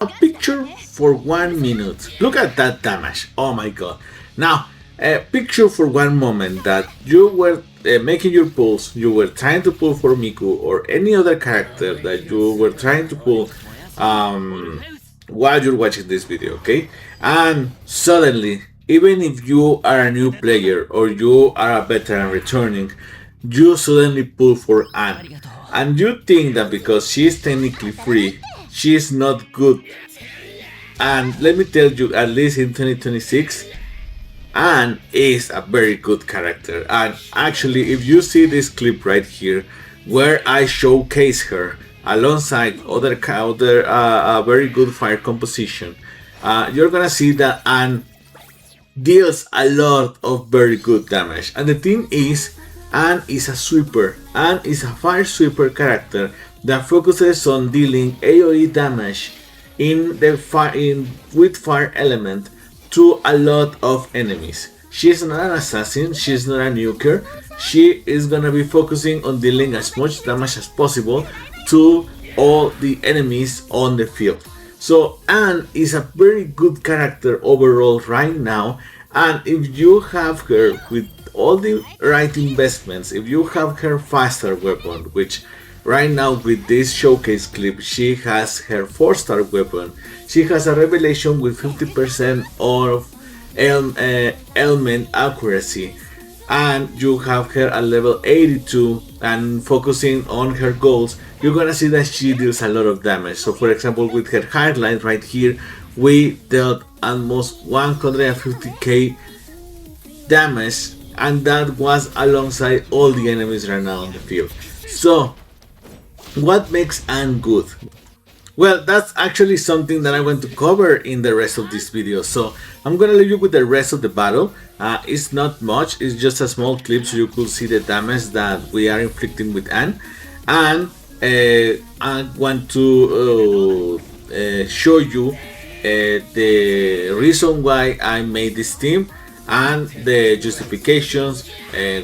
a picture for 1 minute. Look at that damage. Oh my god. Now, picture for one moment that you were making your pulls, you were trying to pull for Miku or any other character that you were trying to pull while you're watching this video, okay? And suddenly, even if you are a new player or you are a veteran returning, you suddenly pull for Anne. And you think that because she is technically free, she is not good. And let me tell you, at least in 2026, Anne is a very good character. And actually, if you see this clip right here, where I showcase her alongside other very good fire composition, you're gonna see that Anne deals a lot of very good damage. And the thing is, Anne is a sweeper. Anne is a fire sweeper character that focuses on dealing AoE damage with fire element to a lot of enemies. She is not an assassin, she is not a nuker. She is gonna be focusing on dealing as much damage as possible to all the enemies on the field. So Anne is a very good character overall right now, and if you have her with all the right investments, if you have her faster weapon, which right now with this showcase clip she has her 4-star weapon, she has a revelation with 50% of element accuracy, and you have her at level 82 and focusing on her goals, you're gonna see that she deals a lot of damage. So for example, with her highlight right here, we dealt almost 150k damage, and that was alongside all the enemies right now on the field. So what makes Anne good? Well, that's actually something that I want to cover in the rest of this video, so I'm gonna leave you with the rest of the battle. It's not much, it's just a small clip so you could see the damage that we are inflicting with Anne. And I want to show you the reason why I made this team and the justifications,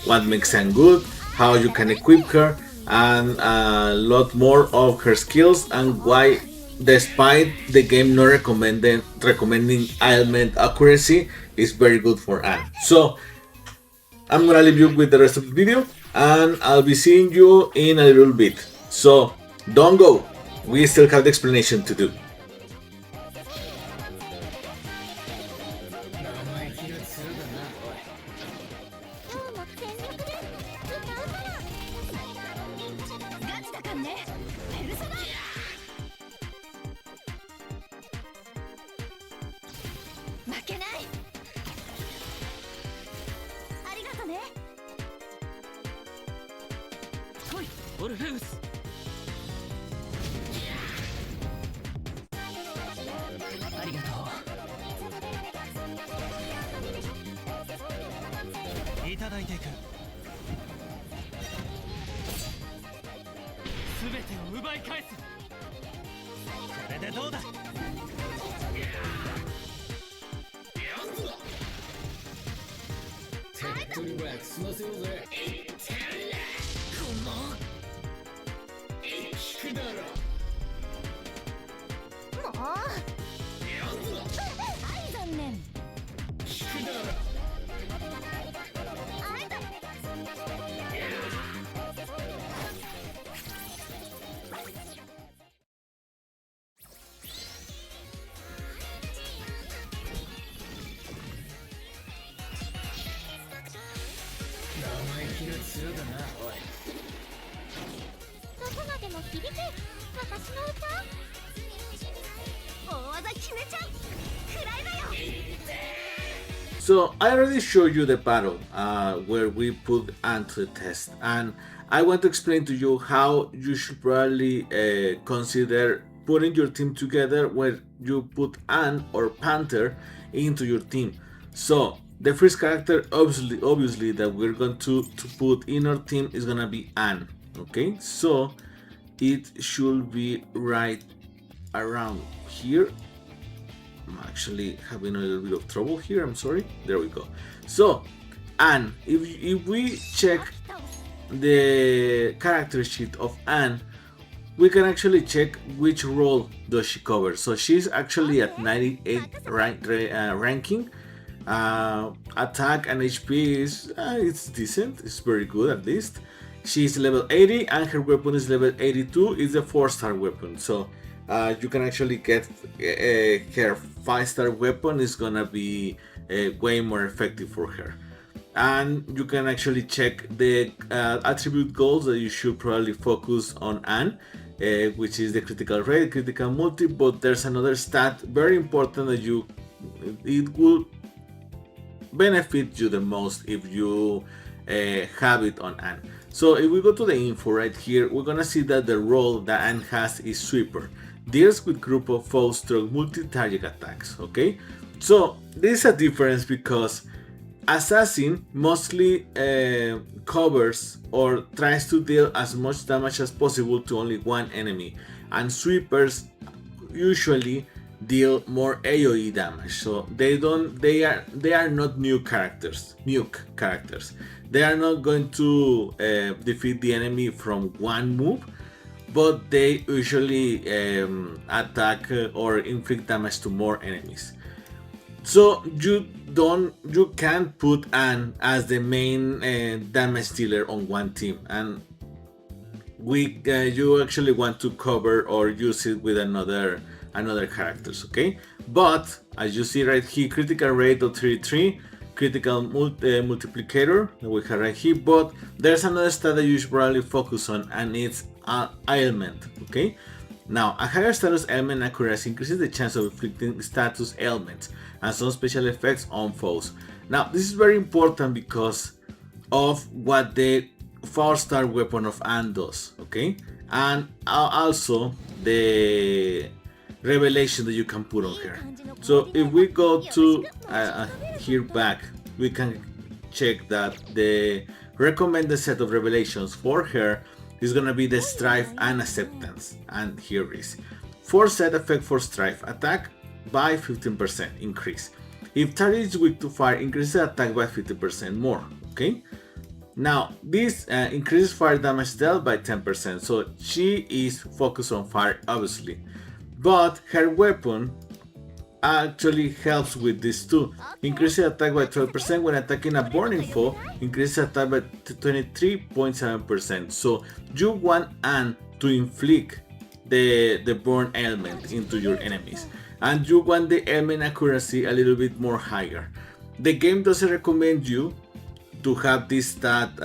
what makes Anne good, how you can equip her, and a lot more of her skills, and why, despite the game not recommending element accuracy, is very good for Anne. So I'm gonna leave you with the rest of the video, and I'll be seeing you in a little bit. So don't go, we still have the explanation to do. So I already showed you the battle where we put Anne to the test, and I want to explain to you how you should probably consider putting your team together where you put Anne or PHANTER into your team. So the first character obviously that we're going to put in our team is gonna be Anne. Okay, so it should be right around here. I'm actually having a little bit of trouble here, I'm sorry. There we go. So Anne, if we check the character sheet of Anne, we can actually check which role does she cover. So she's actually at 98 ranking. Attack and HP is it's decent. It's very good at least. She's level 80 and her weapon is level 82. It's a 4-star weapon. So you can actually get her 5-star weapon is gonna be way more effective for her. And you can actually check the attribute goals that you should probably focus on Anne, which is the critical rate, critical multi. But there's another stat very important that it will benefit you the most if you have it on Anne. So if we go to the info right here, we're gonna see that the role that Anne has is Sweeper. Deals with group of foes through multi-target attacks. Okay, so there is a difference because Assassin mostly covers or tries to deal as much damage as possible to only one enemy, and Sweepers usually deal more AoE damage. So they are not nuke characters. They are not going to defeat the enemy from one move, but they usually attack or inflict damage to more enemies. So you can't put Anne as the main damage dealer on one team, and you actually want to cover or use it with another characters, okay? But as you see right here, critical rate of 33, critical multiplicator that we have right here. But there's another stat that you should probably focus on, and it's ailment, okay? Now, a higher status ailment accuracy increases the chance of inflicting status ailments and some special effects on foes. Now, this is very important because of what the 4-star weapon of Anne does, okay? And also the revelation that you can put on her. So if we go to here back, we can check that the recommended set of revelations for her is gonna be the Strife and Acceptance, and here is 4 set effect for Strife, attack by 15% increase. If target is weak to fire, increases attack by 50% more. Okay. Now this increases fire damage dealt by 10%. So she is focused on fire, obviously, but her weapon actually helps with this too. Increases attack by 12% when attacking a burning foe, increases attack by 23.7%. So you want Anne to inflict the burn element into your enemies, and you want the ailment accuracy a little bit more higher. The game doesn't recommend you to have this stat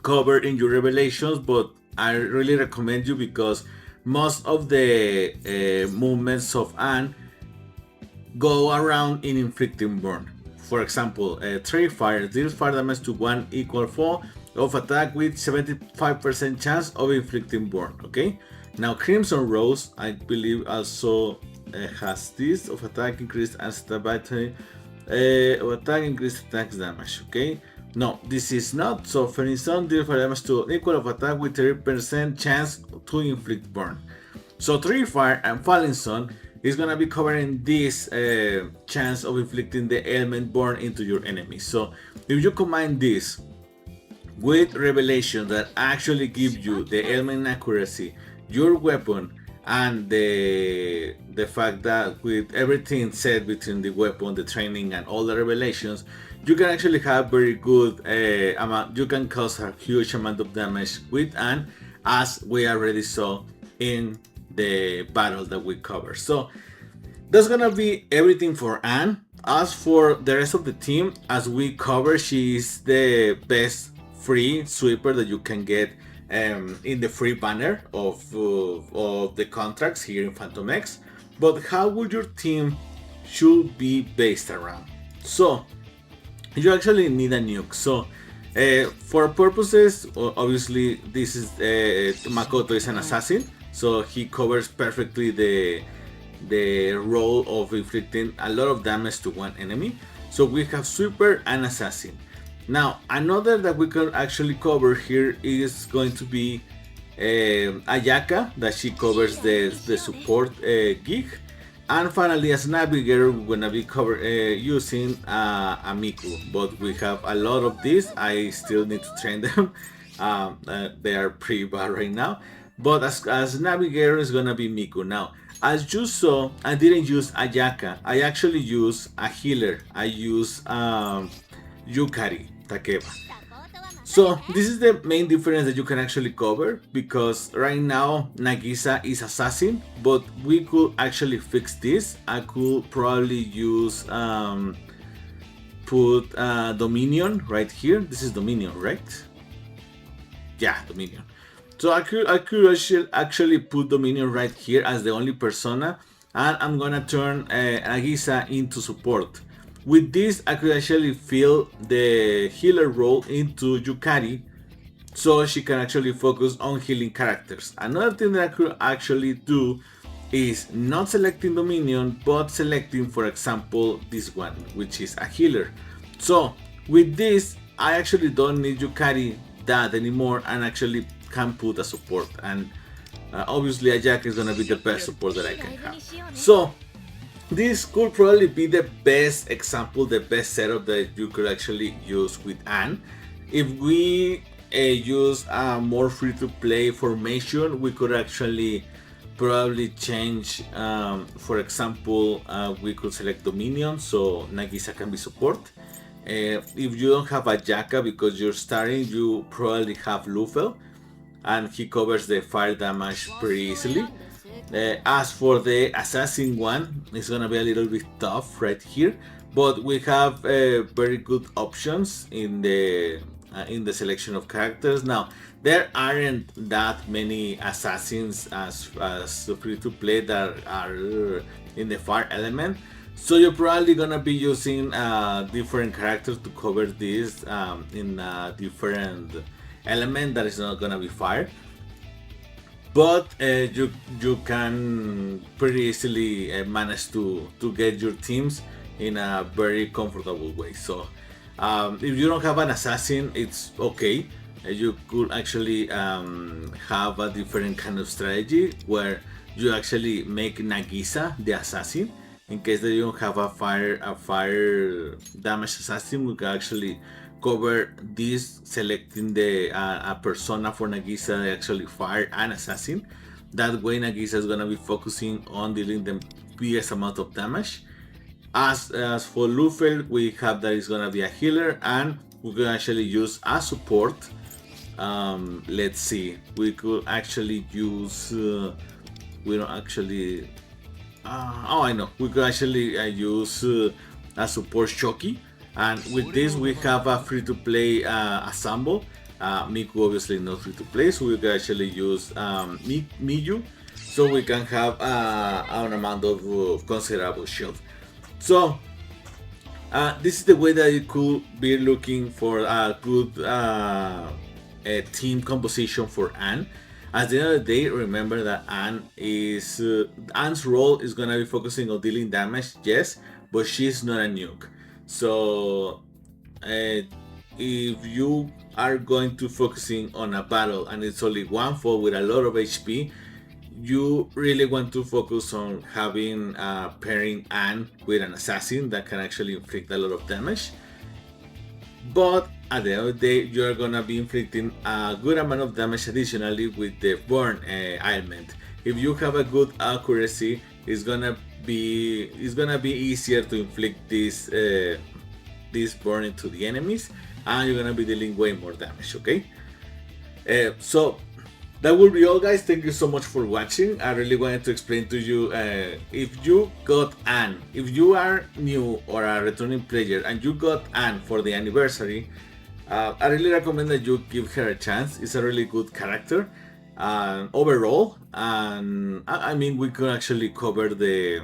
covered in your revelations, but I really recommend you because most of the movements of Anne go around in inflicting burn. For example, 3 fire deals fire damage to 1 equal foe of attack with 75% chance of inflicting burn. Okay. Now Crimson Rose, I believe, also has this of attack increased and stat by 20 of attack increased attack damage. Okay. No, this is not. So Phoenixon deals fire damage to equal of attack with 30% chance to inflict burn. So 3 fire and Falling Sun is gonna be covering this chance of inflicting the ailment burn into your enemy. So if you combine this with revelation that actually give you the ailment accuracy, your weapon, and the fact that with everything said between the weapon, the training, and all the revelations, you can actually have very good amount. You can cause a huge amount of damage with Anne, as we already saw in the battle that we covered. So that's gonna be everything for Anne. As for the rest of the team, as we cover, she is the best free sweeper that you can get in the free banner of the contracts here in PHANTER. But how would your team should be based around? So you actually need a nuke. So for purposes, obviously this is Makoto is an assassin, so he covers perfectly the role of inflicting a lot of damage to one enemy. So we have Sweeper and Assassin. Now another that we can actually cover here is going to be Ayaka, that she covers the support gig. And finally, as Navigator, we're gonna be using Amiku, but we have a lot of these. I still need to train them. They are pretty bad right now. But as navigator is gonna be Miku. Now, as you saw, I didn't use Ayaka. I actually use a healer. I use Yukari Takeba. So this is the main difference that you can actually cover, because right now Nagisa is assassin, but we could actually fix this. I could probably use put Dominion right here. This is Dominion, right? Yeah, Dominion. So I could actually put Dominion right here as the only persona, and I'm gonna turn Nagisa into support. With this, I could actually fill the healer role into Yukari, so she can actually focus on healing characters. Another thing that I could actually do is not selecting Dominion, but selecting, for example, this one, which is a healer. So with this, I actually don't need Yukari that anymore, and actually can put a support. And obviously, Ajak is gonna be the best support that I can have. So this could probably be the best example, the best setup that you could actually use with Anne. If we use a more free-to-play formation, we could actually probably change, for example, we could select Dominion, so Nagisa can be support. If you don't have a Jaka because you're starting, you probably have Lufel, and he covers the fire damage pretty easily. As for the assassin one, it's gonna be a little bit tough right here, but we have very good options in the selection of characters. Now, there aren't that many assassins as free to play that are in the fire element, so you're probably gonna be using different characters to cover this in a different element that is not gonna be fire. But you can pretty easily manage to get your teams in a very comfortable way. So if you don't have an assassin, it's okay. You could actually have a different kind of strategy where you actually make Nagisa the assassin. In case that you don't have a fire damage assassin, we can actually cover this, selecting the a persona for Nagisa, actually fire and assassin. That way Nagisa is gonna be focusing on dealing the biggest amount of damage. As for Lufel, we have that is gonna be a healer, and we can actually use a support. Let's see, we could actually use we don't actually oh, I know, we could actually use a support Shoki. And with this, we have a free-to-play assemble. Miku obviously not free-to-play, so we can actually use Miyu, so we can have an amount of considerable shield. So this is the way that you could be looking for a good team composition for Anne. At the end of the day, remember that Anne's role is gonna be focusing on dealing damage, yes, but she's not a nuke. So if you are going to focusing on a battle and it's only one foe with a lot of HP, you really want to focus on having pairing Anne with an assassin that can actually inflict a lot of damage. But at the end of the day, you are gonna be inflicting a good amount of damage additionally with the burn element. If you have a good accuracy, it's gonna be easier to inflict this burn into the enemies, and you're gonna be dealing way more damage. Okay, so that will be all, guys. Thank you so much for watching. I really wanted to explain to you, if you got Anne, if you are new or a returning player and you got Anne for the anniversary, I really recommend that you give her a chance. It's a really good character overall, and I mean, we could actually cover the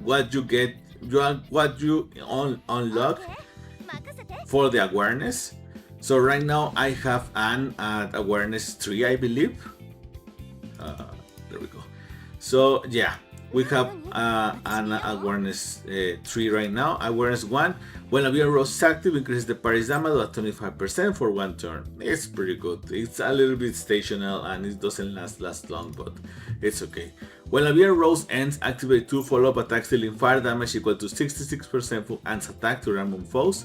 what you get, what you unlock for the awareness. So right now I have Anne at awareness 3, I believe. There we go. So yeah, we have an awareness 3 right now. Awareness 1, when a VR rose is active, increases the parry's damage to 25% for 1 turn. It's pretty good. It's a little bit stational and it doesn't last long, but it's okay. When a VR rose ends, activate 2 follow-up attacks dealing fire damage equal to 66% for Anne's attack to random foes.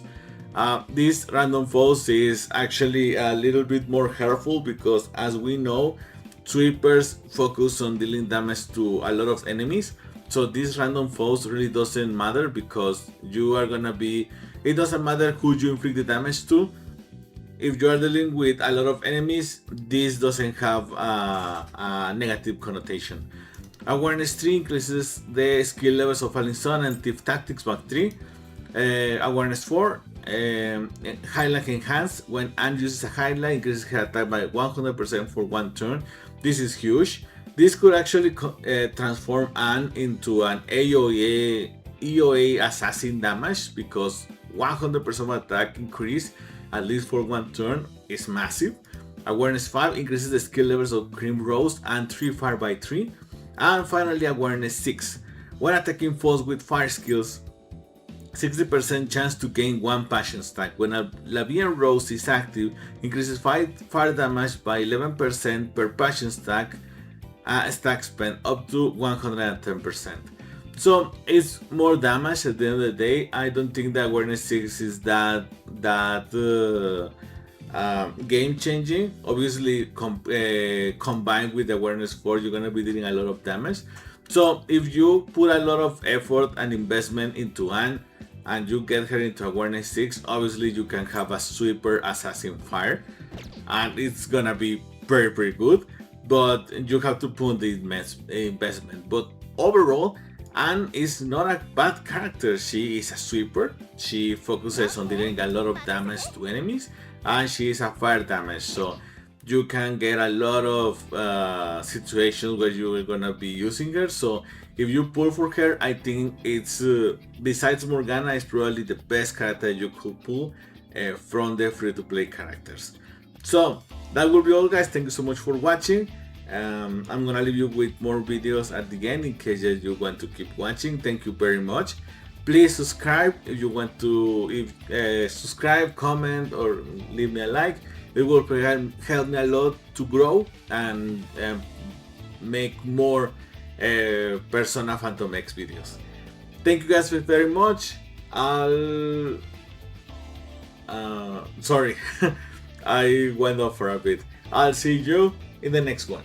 This random foes is actually a little bit more helpful because, as we know, sweepers focus on dealing damage to a lot of enemies. So these random foes really doesn't matter because you are gonna be. It doesn't matter who you inflict the damage to. If you are dealing with a lot of enemies, this doesn't have a negative connotation. Awareness 3 increases the skill levels of Falling Sun and Thief Tactics Back 3. Awareness 4, Highlight Enhanced. When Anne uses a highlight, increases her attack by 100% for one turn. This is huge. This could actually transform Anne into an EOA assassin damage because 100% of attack increase, at least for one turn, is massive. Awareness 5 increases the skill levels of Cream Roast and 3 Fire by 3. And finally, Awareness 6. When attacking foes with fire skills, 60% chance to gain 1 passion stack. When a Labian Rose is active, increases fire damage by 11% per passion stack, stack spent up to 110%. So it's more damage at the end of the day. I don't think the Awareness 6 is that game changing. Obviously, combined with the Awareness 4, you're gonna be dealing a lot of damage. So if you put a lot of effort and investment into Anne and you get her into Awareness 6, obviously you can have a sweeper assassin fire and it's gonna be very good, but you have to put the investment. But overall, Anne is not a bad character. She is a sweeper. She focuses on dealing a lot of damage to enemies, and she is a fire damage, so you can get a lot of situations where you are gonna be using her. So if you pull for her, I think it's besides Morgana, it's probably the best character you could pull from the free-to-play characters. So that will be all, guys. Thank you so much for watching. I'm gonna leave you with more videos at the end in case you want to keep watching. Thank you very much. Please subscribe if you want to. Subscribe, comment, or leave me a like. It will help me a lot to grow and make more Persona Phantom X videos. Thank you guys very much. Sorry, I went off for a bit. I'll see you in the next one.